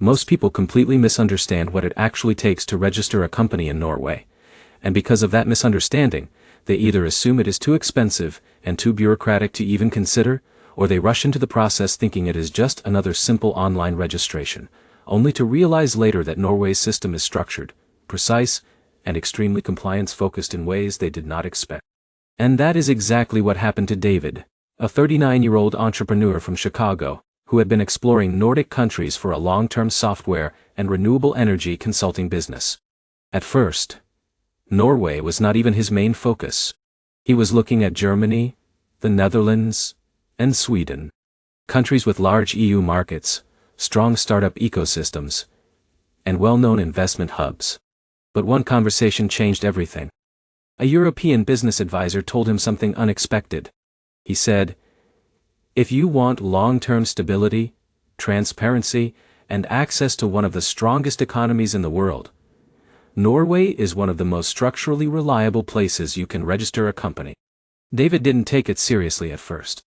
Most people completely misunderstand what it actually takes to register a company in Norway, and because of that misunderstanding, they either assume it is too expensive and too bureaucratic to even consider, or they rush into the process thinking it is just another simple online registration, only to realize later that Norway's system is structured, precise, and extremely compliance-focused in ways they did not expect. And that is exactly what happened to David, a 39-year-old entrepreneur from Chicago, who had been exploring Nordic countries for a long-term software and renewable energy consulting business. At first, Norway was not even his main focus. He was looking at Germany, the Netherlands, and Sweden, countries with large EU markets, strong startup ecosystems, and well-known investment hubs. But one conversation changed everything. A European business advisor told him something unexpected. He said, "If you want long-term stability, transparency, and access to one of the strongest economies in the world, Norway is one of the most structurally reliable places you can register a company." David didn't take it seriously at first.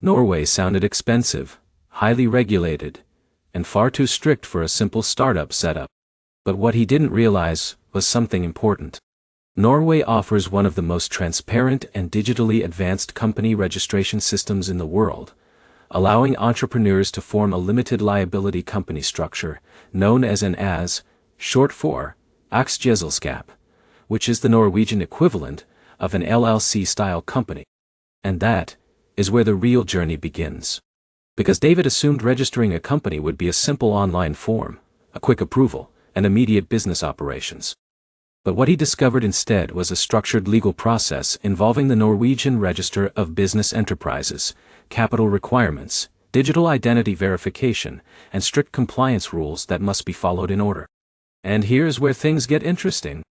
Norway sounded expensive, highly regulated, and far too strict for a simple startup setup. But what he didn't realize was something important. Norway offers one of the most transparent and digitally advanced company registration systems in the world, allowing entrepreneurs to form a limited liability company structure, known as an AS, short for Aksjeselskap, which is the Norwegian equivalent of an LLC-style company. And that is where the real journey begins. Because David assumed registering a company would be a simple online form, a quick approval, and immediate business operations. But what he discovered instead was a structured legal process involving the Norwegian Register of Business Enterprises, capital requirements, digital identity verification, and strict compliance rules that must be followed in order. And here's where things get interesting.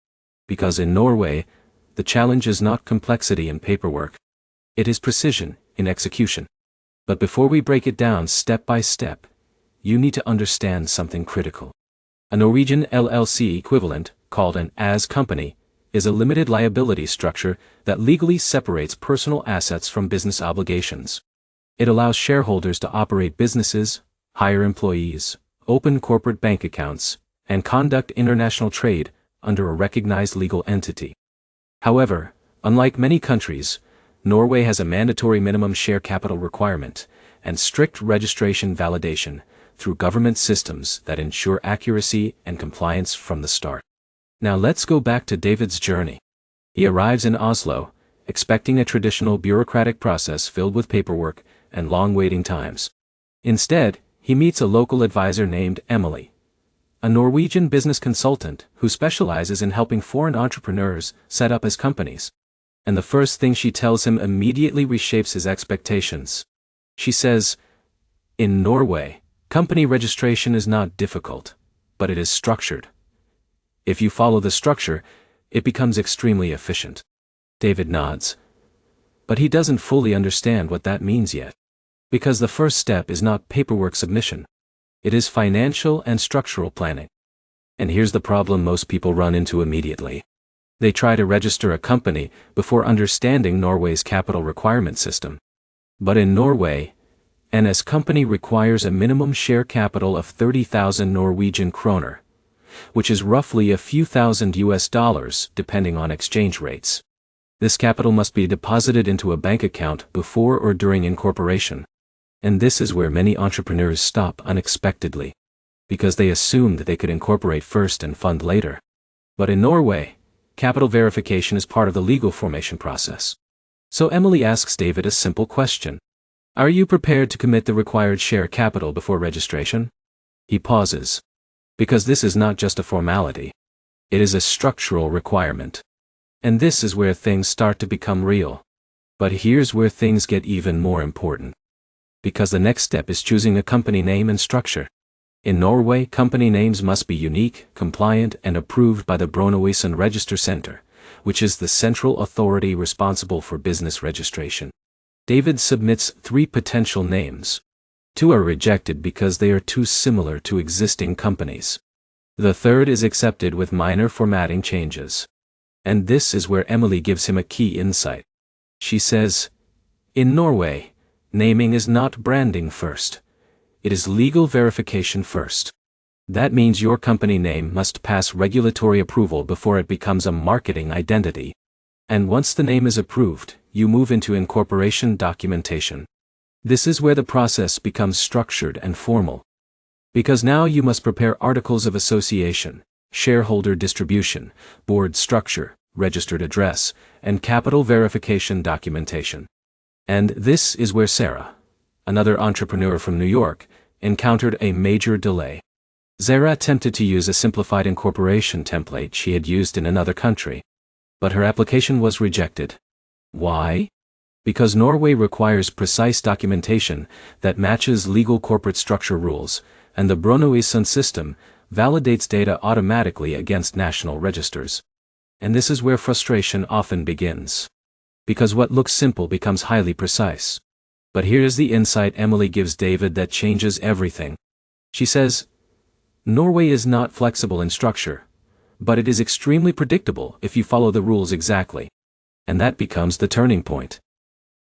Because in Norway, the challenge is not complexity in paperwork. It is precision in execution. But before we break it down step by step, you need to understand something critical. A Norwegian LLC equivalent, called an AS company, is a limited liability structure that legally separates personal assets from business obligations. It allows shareholders to operate businesses, hire employees, open corporate bank accounts, and conduct international trade under a recognized legal entity. However, unlike many countries, Norway has a mandatory minimum share capital requirement and strict registration validation through government systems that ensure accuracy and compliance from the start. Now let's go back to David's journey. He arrives in Oslo, expecting a traditional bureaucratic process filled with paperwork and long waiting times. Instead, he meets a local advisor named Emily, a Norwegian business consultant who specializes in helping foreign entrepreneurs set up as companies. And the first thing she tells him immediately reshapes his expectations. She says, "In Norway, company registration is not difficult, but it is structured. If you follow the structure, it becomes extremely efficient." David nods. But he doesn't fully understand what that means yet. Because the first step is not paperwork submission. It is financial and structural planning. And here's the problem most people run into immediately. They try to register a company before understanding Norway's capital requirement system. But in Norway, an AS company requires a minimum share capital of 30,000 Norwegian kroner, which is roughly a few thousand US dollars depending on exchange rates. This capital must be deposited into a bank account before or during incorporation. And this is where many entrepreneurs stop unexpectedly, because they assumed they could incorporate first and fund later. But in Norway, capital verification is part of the legal formation process. So Emily asks David a simple question. Are you prepared to commit the required share capital before registration? He pauses. Because this is not just a formality. It is a structural requirement. And this is where things start to become real. But here's where things get even more important. Because the next step is choosing a company name and structure. In Norway, company names must be unique, compliant, and approved by the Brønnøysund Register Center, which is the central authority responsible for business registration. David submits 3 potential names. 2 are rejected because they are too similar to existing companies. The third is accepted with minor formatting changes. And this is where Emily gives him a key insight. She says, "In Norway, naming is not branding first. It is legal verification first." That means your company name must pass regulatory approval before it becomes a marketing identity. And once the name is approved, you move into incorporation documentation. This is where the process becomes structured and formal. Because now you must prepare articles of association, shareholder distribution, board structure, registered address, and capital verification documentation. And this is where Sarah, another entrepreneur from New York, encountered a major delay. Sarah attempted to use a simplified incorporation template she had used in another country. But her application was rejected. Why? Because Norway requires precise documentation that matches legal corporate structure rules, and the Brønnøysund system validates data automatically against national registers. And this is where frustration often begins. Because what looks simple becomes highly precise. But here's the insight Emily gives David that changes everything. She says, Norway is not flexible in structure, but it is extremely predictable if you follow the rules exactly. And that becomes the turning point.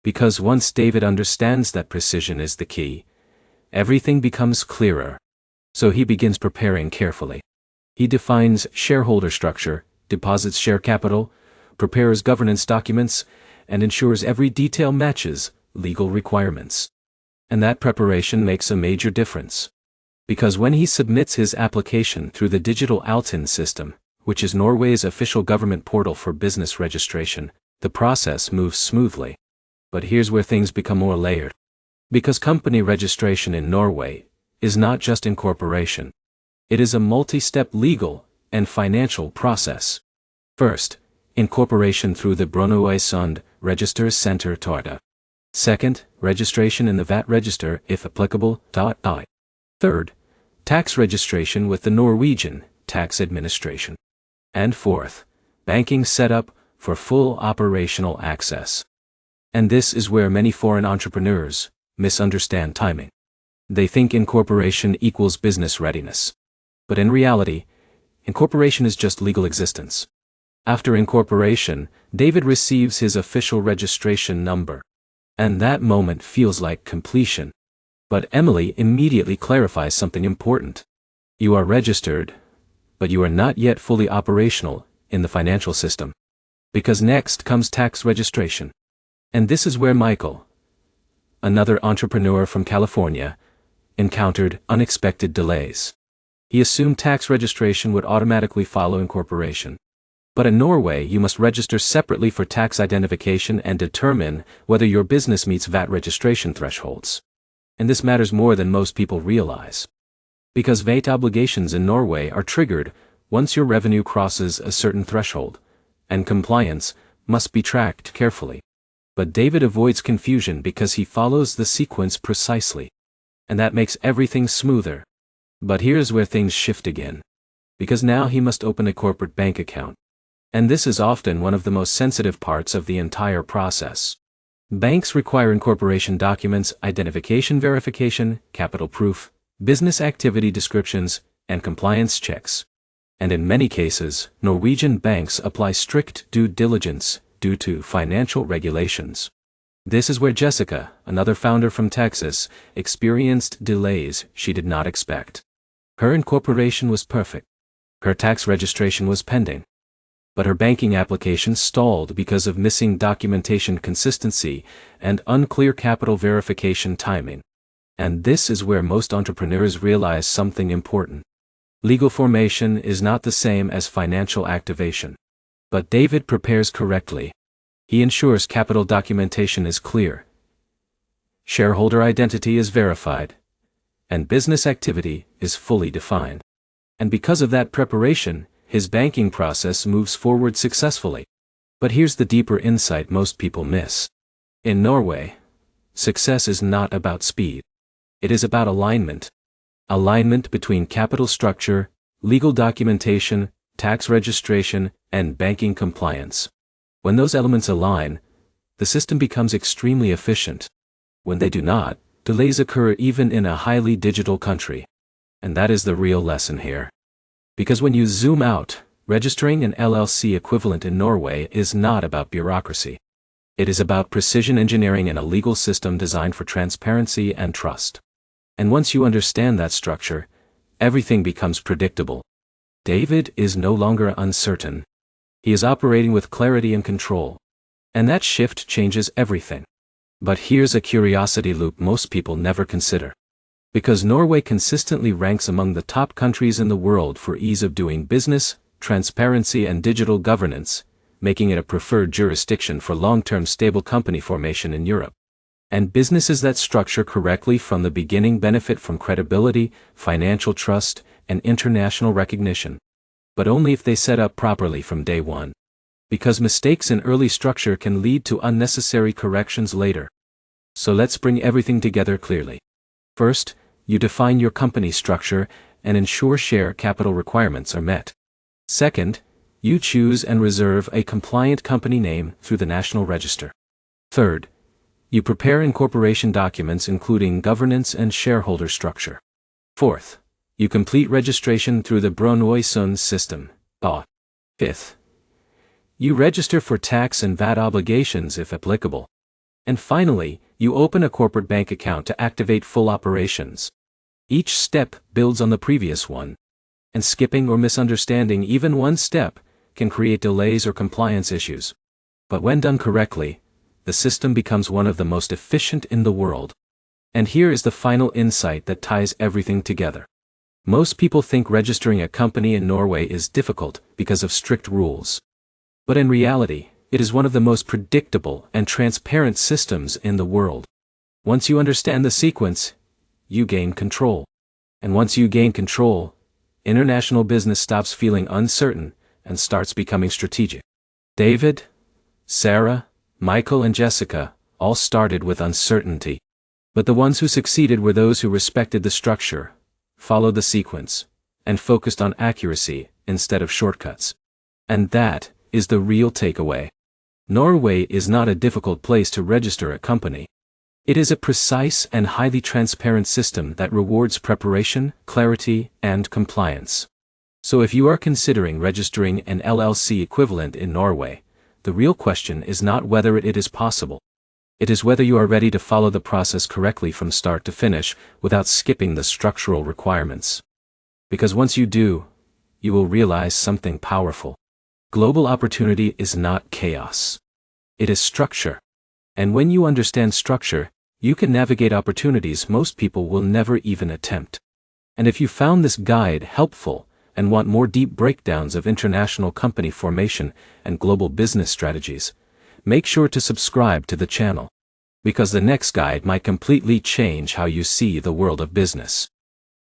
Because once David understands that precision is the key, everything becomes clearer. So he begins preparing carefully. He defines shareholder structure, deposits share capital, prepares governance documents, and ensures every detail matches legal requirements. And that preparation makes a major difference. Because when he submits his application through the digital Altinn system, which is Norway's official government portal for business registration, the process moves smoothly. But here's where things become more layered. Because company registration in Norway is not just incorporation. It is a multi-step legal and financial process. First, incorporation through the Brønnøysund Register Center Torda. Second, registration in the VAT register if applicable. Third, tax registration with the Norwegian Tax Administration. And fourth, banking setup for full operational access. And this is where many foreign entrepreneurs misunderstand timing. They think incorporation equals business readiness. But in reality, incorporation is just legal existence. After incorporation, David receives his official registration number. And that moment feels like completion. But Emily immediately clarifies something important. You are registered, but you are not yet fully operational in the financial system. Because next comes tax registration. And this is where Michael, another entrepreneur from California, encountered unexpected delays. He assumed tax registration would automatically follow incorporation. But in Norway, you must register separately for tax identification and determine whether your business meets VAT registration thresholds. And this matters more than most people realize. Because VAT obligations in Norway are triggered once your revenue crosses a certain threshold, and compliance must be tracked carefully. But David avoids confusion because he follows the sequence precisely. And that makes everything smoother. But here's where things shift again. Because now he must open a corporate bank account. And this is often one of the most sensitive parts of the entire process. Banks require incorporation documents, identification verification, capital proof, business activity descriptions, and compliance checks. And in many cases, Norwegian banks apply strict due diligence due to financial regulations. This is where Jessica, another founder from Texas, experienced delays she did not expect. Her incorporation was perfect. Her tax registration was pending. But her banking application stalled because of missing documentation consistency and unclear capital verification timing. And this is where most entrepreneurs realize something important. Legal formation is not the same as financial activation. But David prepares correctly. He ensures capital documentation is clear, shareholder identity is verified, and business activity is fully defined. And because of that preparation, his banking process moves forward successfully. But here's the deeper insight most people miss. In Norway, success is not about speed. It is about alignment. Alignment between capital structure, legal documentation, tax registration, and banking compliance. When those elements align, the system becomes extremely efficient. When they do not, delays occur even in a highly digital country. And that is the real lesson here. Because when you zoom out, registering an LLC equivalent in Norway is not about bureaucracy. It is about precision engineering and a legal system designed for transparency and trust. And once you understand that structure, everything becomes predictable. David is no longer uncertain. He is operating with clarity and control. And that shift changes everything. But here's a curiosity loop most people never consider. Because Norway consistently ranks among the top countries in the world for ease of doing business, transparency and digital governance, making it a preferred jurisdiction for long-term stable company formation in Europe. And businesses that structure correctly from the beginning benefit from credibility, financial trust, and international recognition. But only if they set up properly from day one. Because mistakes in early structure can lead to unnecessary corrections later. So let's bring everything together clearly. First, you define your company structure and ensure share capital requirements are met. Second, you choose and reserve a compliant company name through the National Register. Third, you prepare incorporation documents including governance and shareholder structure. Fourth, you complete registration through the Brønnøysund system. Fifth, you register for tax and VAT obligations if applicable. And finally, you open a corporate bank account to activate full operations. Each step builds on the previous one. And skipping or misunderstanding even one step can create delays or compliance issues. But when done correctly, the system becomes one of the most efficient in the world. And here is the final insight that ties everything together. Most people think registering a company in Norway is difficult because of strict rules. But in reality, it is one of the most predictable and transparent systems in the world. Once you understand the sequence, you gain control. And once you gain control, international business stops feeling uncertain and starts becoming strategic. David, Sarah, Michael and Jessica all started with uncertainty. But the ones who succeeded were those who respected the structure, followed the sequence, and focused on accuracy instead of shortcuts. And that is the real takeaway. Norway is not a difficult place to register a company. It is a precise and highly transparent system that rewards preparation, clarity, and compliance. So if you are considering registering an LLC equivalent in Norway, the real question is not whether it is possible. It is whether you are ready to follow the process correctly from start to finish without skipping the structural requirements. Because once you do, you will realize something powerful. Global opportunity is not chaos. It is structure. And when you understand structure, you can navigate opportunities most people will never even attempt. And if you found this guide helpful and want more deep breakdowns of international company formation and global business strategies, make sure to subscribe to the channel. Because the next guide might completely change how you see the world of business.